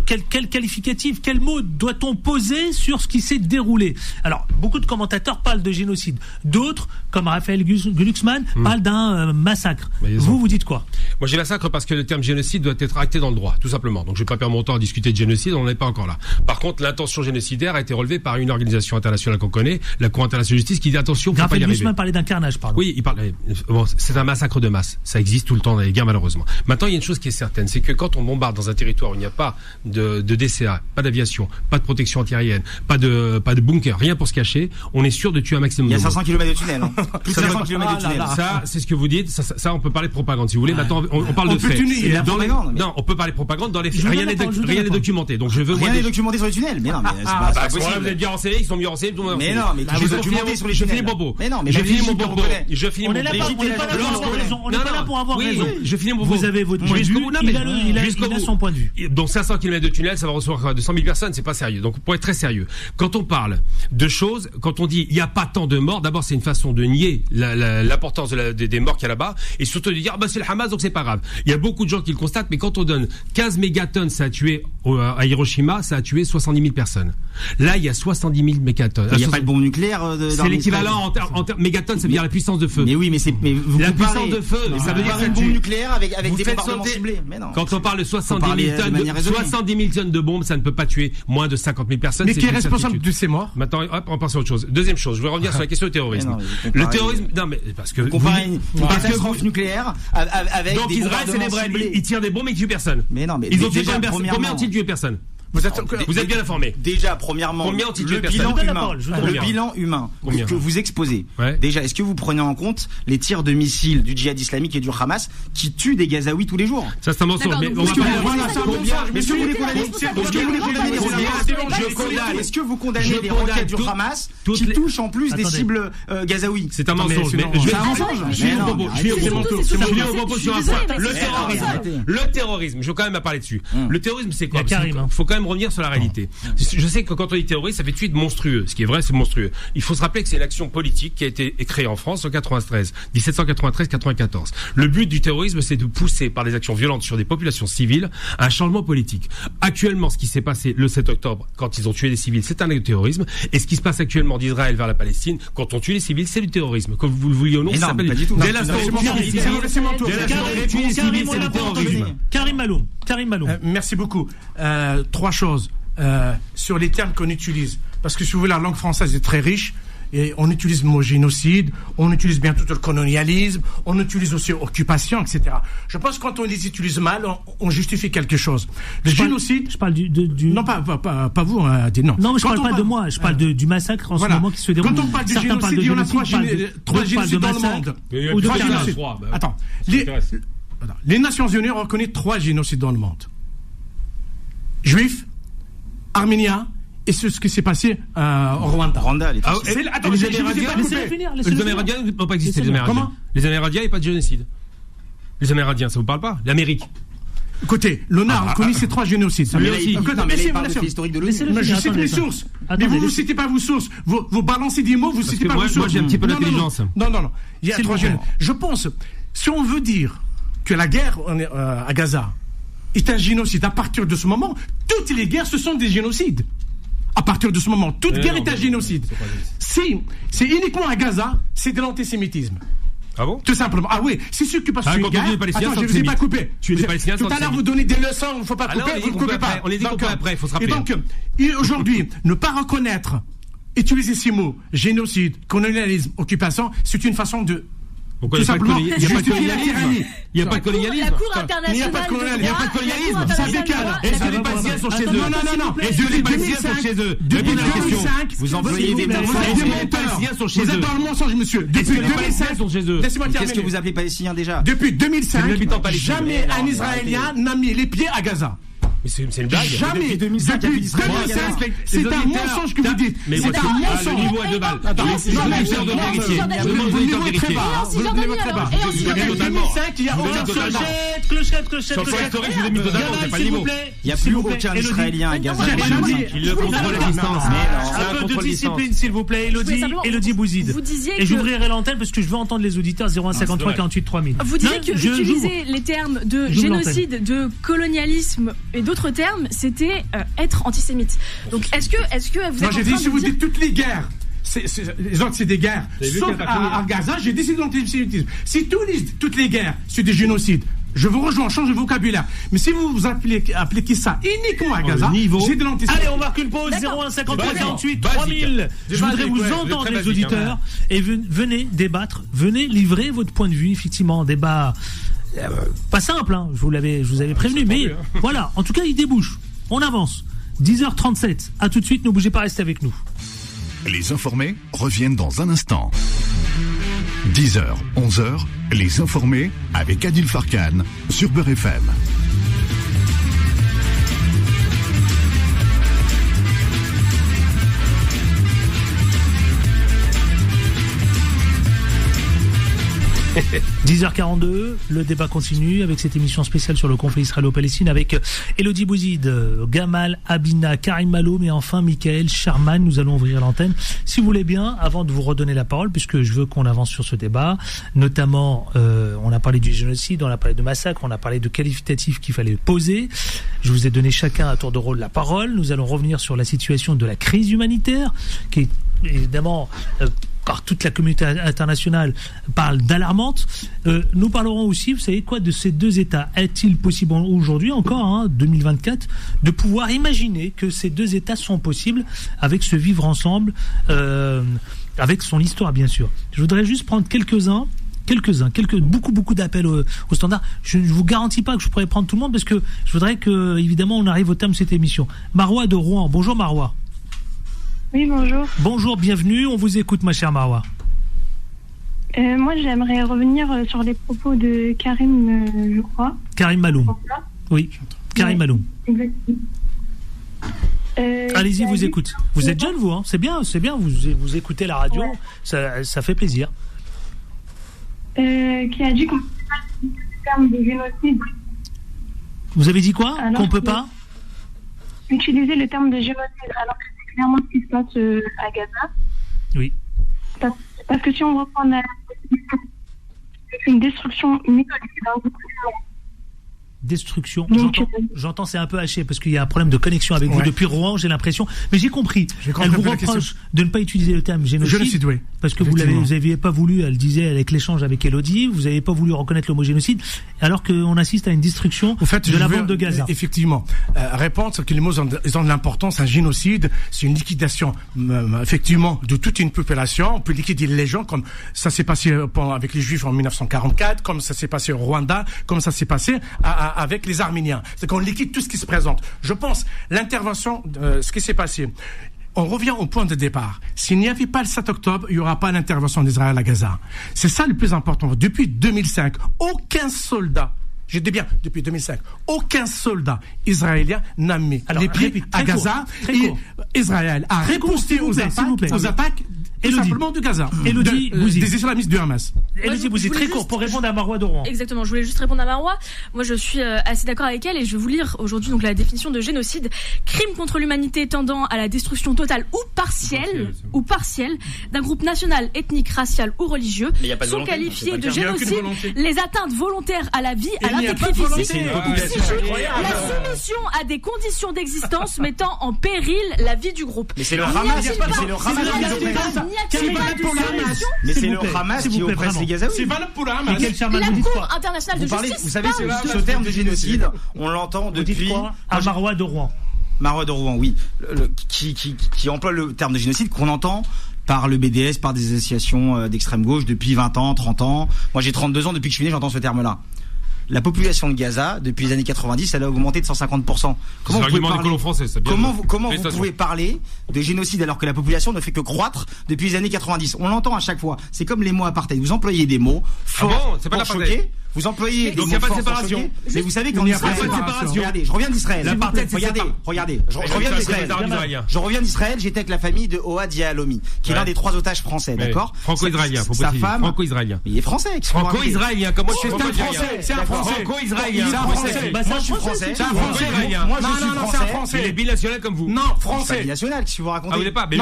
quel qualificatif, quel mot doit-on poser sur ce qui s'est déroulé? Alors beaucoup de commentateurs parlent de génocide, d'autres comme Raphaël Glucksmann parlent d'un massacre. Vous dites quoi? Moi j'ai massacre parce que le terme génocide doit être acté dans le droit, tout simplement. Donc je vais pas perdre mon temps à discuter de génocide, on n'en est pas encore là. Par contre, l'intention génocidaire a été relevée par une organisation internationale qu'on connaît, la Cour internationale de justice, qui dit attention, faut pas y arriver. Glucksmann parlait d'un carnage, pardon. Oui, il parle. Bon, c'est un massacre de masse. Ça existe tout le temps dans les guerres, malheureusement. Maintenant, il y a une chose qui est certaine, c'est que quand on bombarde dans un territoire où il n'y a pas de DCA, pas d'aviation, pas de protection antiaérienne, pas de bunker, rien pour se cacher, on est sûr de tuer un maximum de monde. Il y a 500 km de tunnel. Plus de 500 km de tunnel. Ça, c'est ce que vous dites. Ça, on peut parler de propagande, si vous voulez. Maintenant, on parle de faits. Non, on peut parler de propagande dans les faits. Rien n'est documenté. Donc je veux rien n'est documenté sur les tunnels. Mais non, mais c'est pas possible. Vous êtes bien renseignés, ils sont mieux renseignés, tout le monde. Mais non, mais je documenté sur les tunnels. Je finis mon propos. Mais non, mais je finis mon propos. Je finis mon propos. On n'est pas là pour avoir raison. Je finis mon propos. Vous avez votre point de vue. Il a son point de vue. Donc 500 km de tunnel, ça va recevoir 200 000 personnes, c'est pas sérieux. Donc pour être très sérieux, quand on parle de choses, quand on dit il n'y a pas tant de morts, d'abord c'est une façon de nier l'importance des morts qu'il y a là-bas, et surtout de dire c'est le Hamas donc c'est pas grave. Il y a beaucoup de gens qui le constatent, mais quand on donne 15 mégatonnes, ça a tué à Hiroshima, ça a tué 70 000 personnes. Là, il y a 70 000 mégatonnes. Il n'y a pas de bombe nucléaire. C'est l'équivalent en termes mégatonnes, ça veut dire la puissance de feu. Mais oui, mais vous la puissance de feu, ça veut dire une bombe nucléaire avec des bombardements ciblés. Mais non. Quand on parle de 70 000 tonnes de bombes, ça ne peut pas tuer moins de 50 000 personnes. Mais qui est responsable de ces morts? Maintenant, hop, on passe à autre chose. Deuxième chose, je vais revenir sur la question du terrorisme. Le terrorisme, non mais parce que comparer une catastrophe nucléaire avec donc Israël célèbre, ils tirent des bombes et ils tuent personne. Mais non, mais ils ont tué combien ont-ils tué personne? Vous êtes bien informé. Déjà, premièrement, le bilan humain que vous exposez. Déjà, est-ce que vous prenez en compte les tirs de missiles du djihad islamique et du Hamas qui tuent des Gazaouis tous les jours? Ça, c'est un mensonge. Mais est-ce que vous voulez condamner Est-ce que vous condamnez les roquettes du Hamas qui touchent en plus des cibles gazaouis? C'est un mensonge. C'est un mensonge. Je vais au propos sur un point. Le terrorisme, je veux quand même parler dessus. Le terrorisme, c'est quoi? Il faut quand même revenir sur la réalité. Je sais que quand on dit terroriste, ça fait tout de suite monstrueux. Ce qui est vrai, c'est monstrueux. Il faut se rappeler que c'est une action politique qui a été créée en France en 1793-94. Le but du terrorisme, c'est de pousser par des actions violentes sur des populations civiles à un changement politique. Actuellement, ce qui s'est passé le 7 octobre, quand ils ont tué des civils, c'est un acte de terrorisme. Et ce qui se passe actuellement d'Israël vers la Palestine, quand on tue les civils, c'est du terrorisme. Comme vous le vouliez ou non, ça s'appelle du terrorisme. Karim Maloum. Merci beaucoup. 3 choses sur les termes qu'on utilise. Parce que si vous voulez, la langue française est très riche. Et on utilise le mot génocide, on utilise bien tout le colonialisme, on utilise aussi occupation, etc. Je pense que quand on les utilise mal, on justifie quelque chose. Le génocide... Je parle du... Non, pas vous, non. Non, mais je parle pas de moi, je parle du massacre en ce moment qui se déroule. Quand on parle du génocide, il y en a 3 génocides dans le monde. Ou de 3 génocides. Attends, les Nations Unies ont reconnu 3 génocides dans le monde. Juifs, arméniens, et c'est ce qui s'est passé au Rwanda. Attends, les Amérindiens n'ont pas existé, les Amérindiens. Comment? Les Amérindiens, il n'y a pas de génocide. Les Amérindiens, ça vous parle pas? L'Amérique. Écoutez, l'ONU a reconnu ces 3 génocides. Ça mais il parle de l'historique de l'ONU. Je cite mes sources. Mais vous ne citez pas vos sources. Vous balancez des mots, vous ne citez pas vos sources. Moi, j'ai un petit peu d'intelligence. Non. Il y a 3 génocides. Je pense, si on veut dire que la guerre à Gaza est un génocide, à partir de ce moment, toutes les guerres, ce sont des génocides. À partir de ce moment, toute guerre est un génocide. Si c'est uniquement à Gaza, c'est de l'antisémitisme. Ah bon? Tout simplement. Ah oui, c'est sûr que parce que une guerre... Attends, je ne vous ai pas coupé. Tout à l'heure, vous donnez des leçons, il ne faut pas couper, vous ne coupez pas. On les dit qu'on coupe après, il faut se rappeler. Et donc, aujourd'hui, ne pas reconnaître, utiliser ces mots, génocide, colonialisme, occupation, c'est une façon de... Tout simplement, il n'y a pas de colonialisme. Il n'y a pas de colonialisme. La Cour internationale. Il n'y a pas de colonialisme. Ça décale. Est-ce que les Palestiniens sont chez eux? Non. Est-ce que les Palestiniens sont chez eux? Depuis 2005, vous employez des menteurs. Les Palestiniens sont chez eux. Vous êtes dans le mensonge, monsieur. Depuis 2005, sont chez eux. Laissez-moi terminer. Qu'est-ce que vous appelez Palestiniens déjà? Depuis 2005, jamais un Israélien n'a mis les pieds à Gaza. Mais c'est une blague. Jamais. Depuis 2005, c'est un mensonge que vous dites. C'est un mensonge. Le niveau est de balle. Il n'y a plus aucun Israélien à Gaza. Un peu de discipline, s'il vous plaît. Elodie Bouzid. Et j'ouvrirai l'antenne parce que je veux entendre les auditeurs 0153 48 3000. Vous disiez que utiliser les termes de génocide, de colonialisme et d'autres termes, c'était être antisémite. Donc est-ce que vous êtes j'ai dit, si vous dites toutes les guerres, les autres c'est des guerres, sauf à Gaza, j'ai décidé d'antisémitisme. Si toutes les guerres, c'est des génocides, je vous rejoins, change de vocabulaire. Mais si vous appliquez ça uniquement à Gaza, c'est de l'antisémitisme. Allez, on marque une pause. 0153 48 3000. Je voudrais vous entendre, les auditeurs, et venez débattre, venez livrer votre point de vue. Effectivement, débat pas simple, hein, je vous avais prévenu, mais voilà, en tout cas il débouche. On avance. 10h37, à tout de suite, ne bougez pas, restez avec nous. Les informés reviennent dans un instant. 10h, 11h, les informés avec Adil Farkan sur Beurre FM. « 10h42, le débat continue avec cette émission spéciale sur le conflit israélo-palestine avec Elodie Bouzid, Gamal Abina, Karim Maloum et enfin Michael Sherman. Nous allons ouvrir l'antenne. Si vous voulez bien, avant de vous redonner la parole, puisque je veux qu'on avance sur ce débat, notamment on a parlé du génocide, on a parlé de massacre, on a parlé de qualificatifs qu'il fallait poser. Je vous ai donné chacun à tour de rôle la parole. Nous allons revenir sur la situation de la crise humanitaire qui est évidemment... par toute la communauté internationale parle d'alarmante. Nous parlerons aussi, vous savez quoi, de ces 2 États. Est-il possible aujourd'hui encore, 2024, de pouvoir imaginer que ces 2 États sont possibles avec ce vivre ensemble, avec son histoire bien sûr. Je voudrais juste prendre beaucoup d'appels au standard. Je ne vous garantis pas que je pourrais prendre tout le monde parce que je voudrais que, évidemment, on arrive au terme de cette émission. Marois de Rouen. Bonjour Marois. Oui, bonjour. Bonjour, bienvenue. On vous écoute, ma chère Marois. Moi, j'aimerais revenir sur les propos de Karim, je crois. Karim Maloum. Oui, Karim Maloum. Exactement. allez-y, vous écoute. Vous êtes jeune, vous, hein. C'est bien, vous écoutez la radio, ça fait plaisir. Qui a dit qu'on ne peut pas utiliser le terme de génocide. Vous avez dit quoi? Qu'on ne peut pas utiliser le terme de génocide, alors que c'est clairement ce qui se passe à Gaza. Oui. Parce que si on reprend c'est une destruction méthodique d'un groupe. Destruction. J'entends, c'est un peu haché parce qu'il y a un problème de connexion avec vous depuis Rouen, j'ai l'impression. Mais j'ai compris. Elle vous reproche de ne pas utiliser le terme génocide. Oui. Parce que vous n'aviez pas voulu, elle disait avec l'échange avec Elodie, vous n'avez pas voulu reconnaître le mot génocide, alors qu'on assiste à une destruction de la bande de Gaza. Effectivement. Répondre, c'est que les mots ils ont de l'importance. Un génocide, c'est une liquidation, effectivement, de toute une population. On peut liquider les gens, comme ça s'est passé avec les Juifs en 1944, comme ça s'est passé au Rwanda, comme ça s'est passé avec les Arméniens. C'est qu'on liquide tout ce qui se présente. Je pense, l'intervention, ce qui s'est passé, on revient au point de départ. S'il n'y avait pas le 7 octobre, il n'y aura pas l'intervention d'Israël à Gaza. C'est ça le plus important. Depuis 2005, aucun soldat, je dis bien, depuis 2005, aucun soldat israélien n'a mis les pieds à Gaza. Et Israël a riposté aux attaques tout simplement de Gaza. Des islamistes du Hamas. Elodie Bouzy, très court pour répondre à Marois de Rouen. Exactement, je voulais juste répondre à Marois. Moi, je suis assez d'accord avec elle et je vais vous lire aujourd'hui donc la définition de génocide. Crime contre l'humanité tendant à la destruction totale ou partielle d'un groupe national, ethnique, racial ou religieux sont qualifiés de génocide. Les atteintes volontaires à la vie, à l'intégrité physique ou psychique, la soumission à des conditions d'existence mettant en péril la vie du groupe. Mais c'est le Hamas, mais c'est le Hamas qui oppresse les Gazaouis. C'est valable pour le Hamas. La Cour internationale de justice. Vous savez, ce terme de génocide, on l'entend depuis. À Marois de Rouen. Marois de Rouen, oui. Qui emploie le terme de génocide qu'on entend par le BDS, par des associations d'extrême gauche depuis 20 ans, 30 ans. Moi, j'ai 32 ans, depuis que je suis né, j'entends ce terme-là. La population de Gaza, depuis les années 90, elle a augmenté de 150%. Comment vous pouvez parler de génocide alors que la population ne fait que croître depuis les années 90? On l'entend à chaque fois. C'est comme les mots apartheid. Vous employez des mots forts pour choquer. Vous employez des mots forts pour choquer. Mais vous savez qu'en Israël, regardez, je reviens d'Israël. Regardez, je reviens d'Israël. J'étais avec la famille de Ohad Yahalomi, qui est l'un des 3 otages français, d'accord? Franco-israélien, faut sa femme. Franco-israélien. Mais il est français. Franco-israélien, comment je suis C'est un Français. Franco-israélien. Moi, je suis français. C'est un Français. Moi, je suis français. Il est binational comme vous. Non, français. Binational, qu'est-ce que vous racontez? Ah, vous n'êtes pas. Mais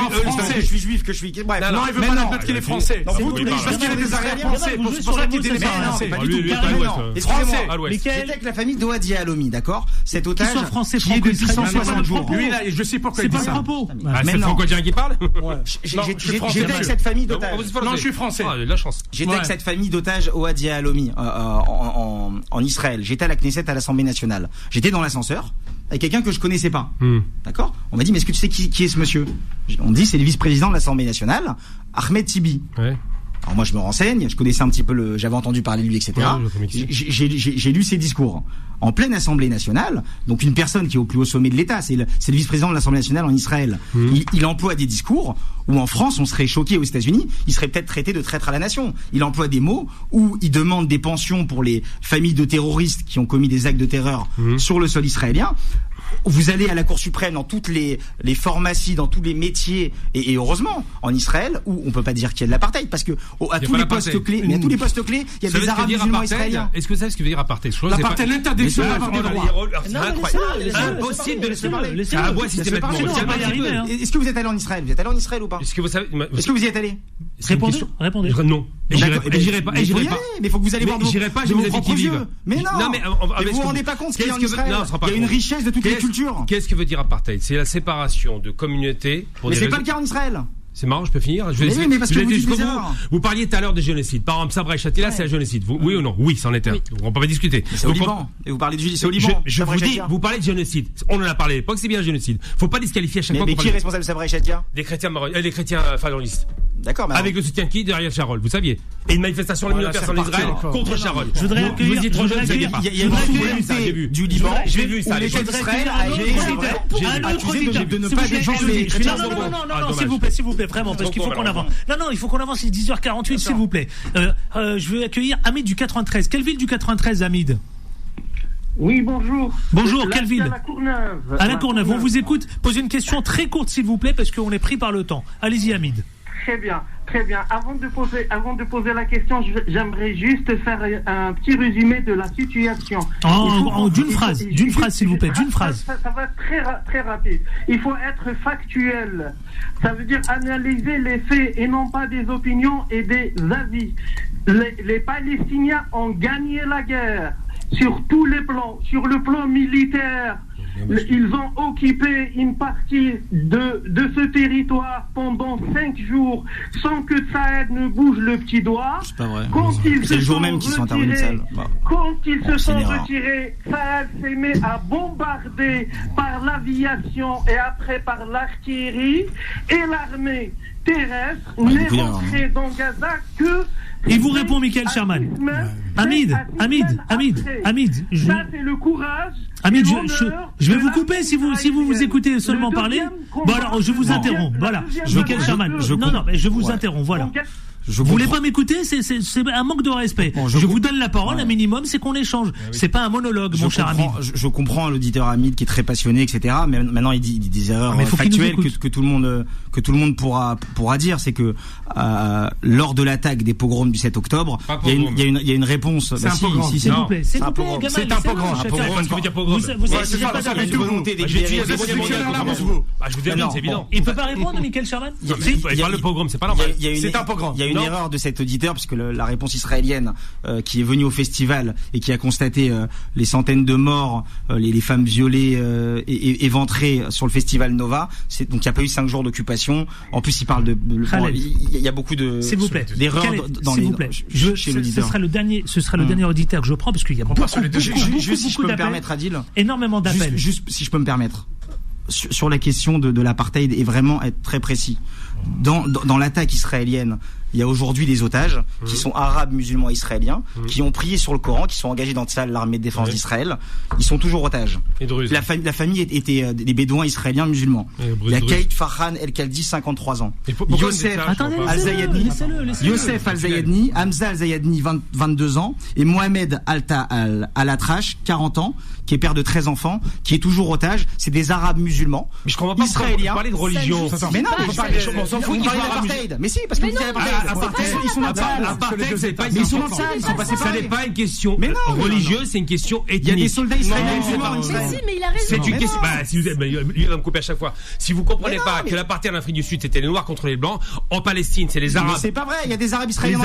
je suis juif, que je suis. Bref. Non, il veut pas admettre qu'il est français. Parce qu'il a des arrière-français. C'est pour ça qu'il est français. Pas du tout. Excusez-moi. J'étais avec la famille d'Ohad Yahalomi, d'accord? Cet otage qui est depuis 160 jours. Lui, je sais pourquoi il dit ça. C'est pas le propos. C'est franco-algérien qui parle? J'étais avec cette famille d'otages. Non, je suis français. La chance. J'étais avec cette famille d'otages Ohad Yahalomi en Israël. J'étais à la Knesset, à l'Assemblée nationale. J'étais dans l'ascenseur avec quelqu'un que je connaissais pas. D'accord? On m'a dit, mais est-ce que tu sais qui est ce monsieur? On me dit, c'est le vice-président de l'Assemblée nationale, Ahmed Tibi. Ouais. Alors moi je me renseigne, je connaissais un petit peu j'avais entendu parler de lui, etc. J'ai lu ses discours en pleine Assemblée nationale. Donc une personne qui est au plus haut sommet de l'État, c'est le vice-président de l'Assemblée nationale en Israël. Il emploie des discours où en France on serait choqué, aux États-Unis il serait peut-être traité de traître à la nation. Il emploie des mots où il demande des pensions pour les familles de terroristes qui ont commis des actes de terreur sur le sol israélien. Vous allez à la Cour suprême dans toutes les pharmacies, dans tous les métiers, et heureusement en Israël où on peut pas dire qu'il y a de l'apartheid parce que à tous les postes clés, il y a des Arabes musulmans israéliens. Est-ce que vous savez ce que veut dire apartheid? L'apartheid, l'interdiction d'avoir des droits. C'est incroyable. Impossible de laisser parler. C'est un bois systématiquement. Est-ce que vous êtes allé en Israël? Vous êtes allé en Israël ou pas? Est-ce que vous savez? Est-ce que vous y êtes allé? Répondez. Non. J'irai pas. Mais il faut que vous allez voir j'irai pas, j'ai mes amis qui vivent. Mais non. Mais vous vous rendez pas compte ce qu'il y a en Israël? Il y a une richesse de toutes les cultures. Qu'est-ce que veut dire apartheid? C'est la séparation de communautés. Mais c'est pas le cas en Israël. C'est marrant, je peux finir? Mais parce que vous dites des erreurs. Vous parliez tout à l'heure de génocide. Par exemple, Sabra et Shatila, c'est un génocide. Oui ou non? Oui, c'en était un. On peut pas discuter. C'est au Liban. Et vous parlez de génocide, c'est au Liban. Je vous dis, vous parlez de génocide. On en a parlé à l'époque, c'est bien un génocide. Faut pas disqualifier à chaque fois. Mais qui est responsable de Sabra et Shatila? Les chrétiens falangistes. D'accord, mais avec le soutien qui derrière Sharon, vous saviez. Et une manifestation de 1 million de personnes en Israël contre Sharon. Je voudrais accueillir. Vous êtes trop jeune, il y a une souveraineté du Liban. J'ai vu ça. L'État d'Israël a accusé de ne pas défendre les chrétiens. Non, s'il vous plaît, vraiment, parce qu'il faut qu'on avance. Non, il faut qu'on avance, c'est 10h48, s'il vous plaît. Je veux accueillir Hamid du 93. Quelle ville du 93, Hamid? Oui, bonjour. Bonjour, quelle ville? À la Courneuve. À la Courneuve, on vous écoute. Posez une question très courte, s'il vous plaît, parce qu'on est pris par le temps. Allez-y, Hamid. Très bien, très bien. Avant de poser la question, j'aimerais juste faire un petit résumé de la situation. D'une phrase, s'il vous plaît, d'une phrase. Ça va être très rapide. Il faut être factuel. Ça veut dire analyser les faits et non pas des opinions et des avis. Les Palestiniens ont gagné la guerre sur tous les plans, sur le plan militaire. Ils ont occupé une partie de ce territoire pendant 5 jours sans que Saad ne bouge le petit doigt. C'est pas vrai. C'est le jour même qu'ils sont intervenus. Quand ils se sont retirés, Saad s'est mis à bombarder par l'aviation et après par l'artillerie, et l'armée terrestre n'est rentrée dans Gaza que... Il vous répond Michael Sherman. Hamid. Ça, c'est le courage. Hamid, je vais vous couper si vous écoutez seulement parler. Bon, alors, je vous interromps. Voilà. Michael Sherman. Non, mais je vous interromps. Voilà. Vous voulez pas m'écouter, c'est un manque de respect. Bon, je vous donne la parole, un minimum, c'est qu'on échange. C'est pas un monologue, mon cher Hamid. Je comprends l'auditeur Hamid qui est très passionné, etc. Mais maintenant il dit des erreurs factuelles que tout le monde pourra dire. C'est que lors de l'attaque des pogroms du 7 octobre, il y a une réponse. C'est un pogrom. S'il vous plaît, c'est un pogrom. C'est un pogrom. Qu'est-ce que veut dire pogrom? C'est pas ça du tout. Je vous dis, c'est évident. Il peut pas répondre, Michael Sherman? Il parle de pogrom, c'est pas normal. C'est un pogrom. Une erreur de cet auditeur, puisque la réponse israélienne qui est venue au festival et qui a constaté les centaines de morts, les femmes violées et éventrées sur le festival Nova, donc il n'y a pas eu 5 jours d'occupation. En plus, il parle il y a beaucoup d'erreurs dans chez l'auditeur. Ce sera le dernier auditeur que je prends, parce qu'il y a beaucoup d'appels. Si je peux me permettre, Adil. Énormément d'appels. Juste si je peux me permettre. Sur la question de l'apartheid, et vraiment être très précis. Dans l'attaque israélienne, il y a aujourd'hui des otages qui sont arabes musulmans israéliens, qui ont prié sur le Coran, qui sont engagés dans l'armée de défense d'Israël. Ils sont toujours otages. La famille était des bédouins israéliens musulmans. Il y a Kaït Farhan El-Khaldi, 53 ans. Youssef Al-Zayadni, Hamza Al-Zayadni, 22 ans, et Mohamed Al-Atrash, 40 ans, qui est père de 13 enfants, qui est toujours otage. C'est des arabes musulmans. Mais je comprends pas israéliens. Parler de religion. Mais non, on s'en fout qu'ils soient apartheid. Mais si, parce que ils sont dans le sale. Ils sont dans le sale. Ça n'est pas une question religieuse, c'est une question ethnique. Il y a des soldats israéliens musulmans. Mais il a raison. C'est une question. Il va me couper à chaque fois. Si vous comprenez pas que l'apartheid en Afrique du Sud c'était les Noirs contre les Blancs, en Palestine c'est les Arabes. Mais c'est pas vrai. Il y a des Arabes israéliens.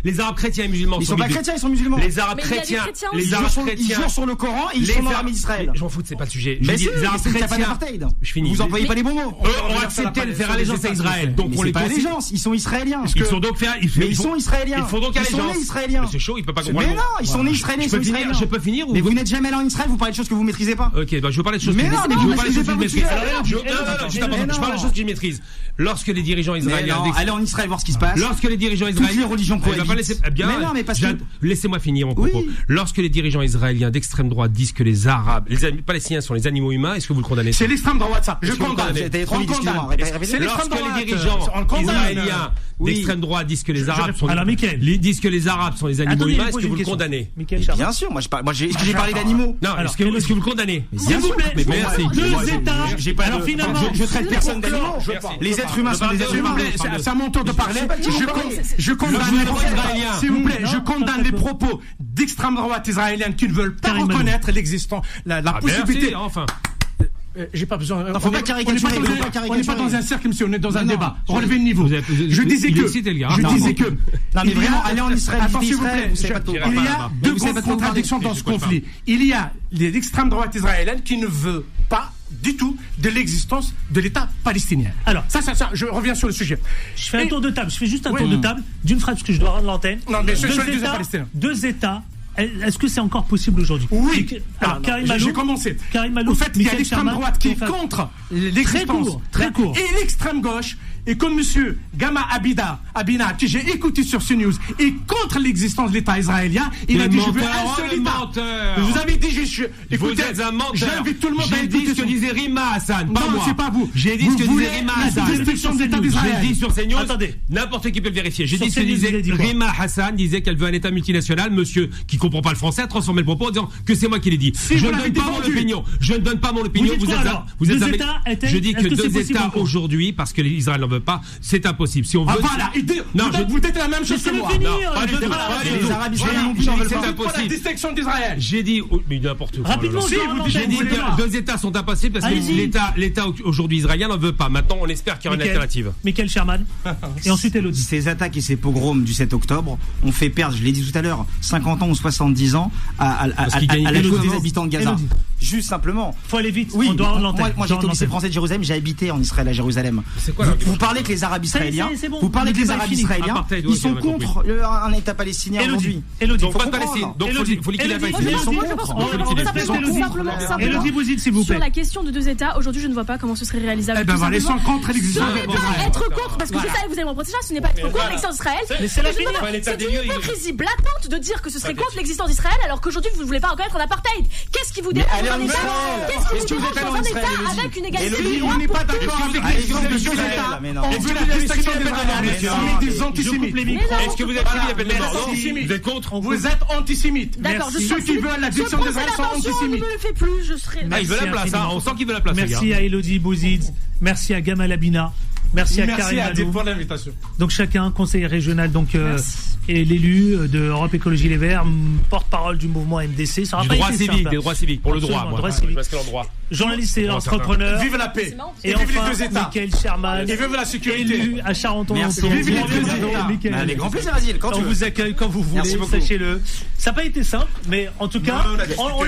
Les Arabes chrétiens et musulmans. Ils sont pas chrétiens, ils sont musulmans. Les Arabes chrétiens. Ils jouent sur le Coran et ils sont dans l'armée d'Israël. Je m'en fous, c'est pas le sujet. Mais si, les Arabes chrétiens. Je finis. Vous employez pas les bons mots. Eux ont accepté de faire allégeance à Israël. Donc on les pas allégeance. Ils sont israéliens. Ils sont donc mais ils sont israéliens. Ils font donc allégeance. C'est chaud, il peut pas comprendre. Mais non, ils sont nés israéliens. Je peux finir ou mais vous n'êtes jamais allé en Israël, vous parlez de choses que vous maîtrisez pas. Ok, je veux parler de choses que je maîtrise. Je parle de choses que je maîtrise. Lorsque les dirigeants israéliens allez en Israël voir ce qui se passe. Lorsque les dirigeants israéliens, toutes les religions cohabitent. Mais non, mais parce que laissez-moi finir mon propos. Lorsque les dirigeants israéliens d'extrême droite disent que les Arabes, les Palestiniens sont les animaux humains, est-ce que vous le condamnez? C'est l'extrême droite, ça. Je condamne. C'est l'extrême droite. Lorsque les dirigeants israéliens d'extrême droite disent que les Arabes sont les animaux humains, est-ce que vous le condamnez? Bien sûr, est-ce que j'ai parlé d'animaux? Non, est-ce que vous le condamnez? S'il vous plaît. Merci. Deux États. Alors finalement, je traite personne d'animaux. Les êtres humains sont des êtres humains. C'est à mon tour de parler. Je condamne, s'il vous plaît, je condamne les propos d'extrême droite israélienne qui ne veulent pas reconnaître l'existence, la possibilité. Enfin. J'ai pas besoin. On n'est pas dans un cercle, monsieur, on est dans un débat. Relevez le niveau. Je disais que. Non, mais vraiment, aller en Israël, s'il vous plaît. Il y a deux grandes contradictions dans ce conflit. Il y a l'extrême droite israélienne qui ne veut pas du tout de l'existence de l'État palestinien. Alors, ça, je reviens sur le sujet. Je fais un tour de table. Je fais juste un tour de table d'une phrase parce que je dois rendre l'antenne. Non, mais sur les deux États palestiniens. 2 États. Est-ce que c'est encore possible aujourd'hui? Oui. Alors, Karim Malou, j'ai commencé. Karim Malou, au fait, il y a l'extrême droite qui est contre l'existence. Très court. Et l'extrême gauche et comme monsieur Gama Abina, que j'ai écouté sur CNews, est contre l'existence de l'État israélien, il a dit je veux un seul État. Vous avez dit écoutez, vous êtes un menteur. J'invite tout le monde à écouter. J'ai dit ce que disait Rima Hassan, pas moi. Non, c'est pas vous. J'ai dit ce que disait Rima Hassan. J'ai dit sur CNews. Attendez. N'importe qui peut le vérifier. J'ai dit ce que disait Rima Hassan, disait qu'elle veut un État multinational. Monsieur qui comprend pas le français a transformé le propos en disant que c'est moi qui l'ai dit. Je ne donne pas mon opinion. Je ne donne pas mon opinion. Vous êtes je dis que deux États aujourd'hui, parce que l'Israël n'en veut pas, c'est impossible. Si on veut. Voilà. Non, vous dites la même chose que moi. Les Arabes israéliens non plus n'en veulent pas. C'est impossible. La distinction d'Israël. J'ai dit, mais n'importe quoi. Rapidement, j'ai dit que deux États sont impossibles parce que l'État aujourd'hui israélien n'en veut pas. Maintenant, on espère qu'il y aura une alternative. Michael Sherman. Et ensuite, Elodie. Ces attaques et ces pogroms du 7 octobre ont fait perdre, je l'ai dit tout à l'heure, 50 ans ou 70 ans à la cause des habitants de Gaza. Juste simplement. Faut aller vite. Oui, moi j'étais au lycée français de Jérusalem, j'ai habité en Israël à Jérusalem. Vous parlez que les Arabes israéliens, ils sont contre un État palestinien aujourd'hui. Elodie, faut pas de Palestine. Donc faut liquider la Palestine. Elodie Bouzid, s'il vous plaît. Sur la question de deux États, aujourd'hui je ne vois pas comment ce serait réalisable. Eh ben voilà, ils sont contre l'existence. Ce n'est pas être contre, parce que c'est ça, vous allez m'en protéger, ce n'est pas être contre l'existence d'Israël. C'est une hypocrisie blatante de dire que ce serait contre l'existence d'Israël alors qu'aujourd'hui vous ne voulez pas reconnaître un apartheid. Qu'est-ce qui vous dérange dans un État? Qu'est-ce qui vous dérange dans un État avec une égalité des droits? On n'est pas d'accord avec l'existence de deux États. On veut la destruction des droits des antisémites. Est-ce que vous êtes antisémite? Vous êtes contre? Vous êtes antisémite. D'accord, ceux qui veulent la destruction d'Israël sont antisémites. Ne me le fais plus, je serai. Il veut la place, on sent qu'il veut la place. Merci à Elodie Bouzid, merci à Gamal Abina. Merci à Karim Adou pour l'invitation. Donc chacun, conseiller régional, donc et l'élu de Europe Écologie Les Verts, porte-parole du mouvement MDC. Ça des droits civiques pour le droit. Journaliste et entrepreneur. Vive la paix. Et vive enfin, les deux États. Michael Sherman. Et vive la sécurité. Élu à Charenton. Merci. Vive les deux États. Avec grand plaisir, vas-y. On vous accueille quand vous voulez. Sachez-le. Ça n'a pas été simple, mais en tout cas, on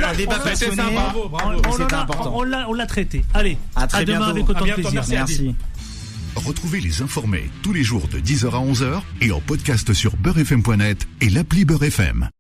l'a traité. Allez, à demain avec autant de plaisir. Merci. Retrouvez les informés tous les jours de 10h à 11h et en podcast sur beurrefm.net et l'appli Beurrefm.